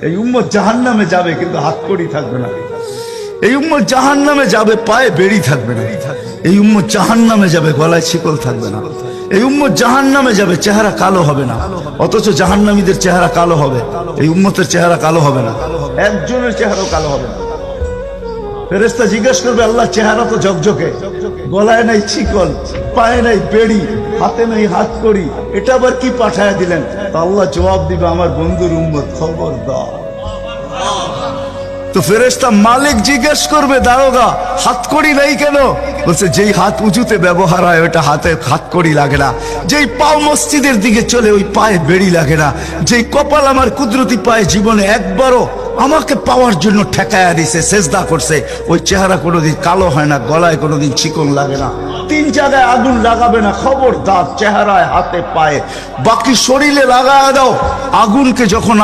এই উম্মত জাহান্নামে যাবে কিন্তু হাতকড়ি থাকবে না। এই উম্মত জাহান্নামে যাবে পায়ে বেড়ি থাকবে না। এই উম্মত জাহান্নামে যাবে গলায় শিকল থাকবে না। এই উম্মত জাহান্নামে যাবে চেহারা কালো হবে না। অথচ জাহান্নামীদের চেহারা কালো হবে, এই উম্মতের চেহারা কালো হবে না। একজনের চেহারাও কালো হবে না। ফেরেশতা জিজ্ঞেস করবে, আল্লাহ চেহারা তো ঝকঝকে, গলায় নাই শিকল, পায়ে নাই বেড়ি, হাতে নাই হাতকড়ি, এটা আবার কি পাঠায় দিলেন? আল্লাহ জবাব দিবে, আমার বন্ধুর উম্মত, খবরদার। তো ফেরেশতা মালিক জিজ্ঞেস করবে, দারোগা হাতকড়ি নেই কেন? বলছে, যেই হাত উঁচুতে ব্যবহার হয় ওটা হাতে হাতকড়ি লাগে না। যেই পাও মসজিদের দিকে চলে ওই পায়ে বেড়ি লাগে না। যেই কপাল আমার কুদরতি পায়ে জীবনে একবারও আমাকে পাওয়ার জন্য ঠেকায়া দিছে, সেজদা করছে, ওই চেহারা কোনোদিন কালো হয় না, গলায় কোনোদিন চিকন লাগে না। 3 জায়গায় আগুন লাগাবে না, খবরদার। চেহারায়, হাতে, পায়ে, বাকি শরীরে লাগায়া দাও। আগুনকে যখন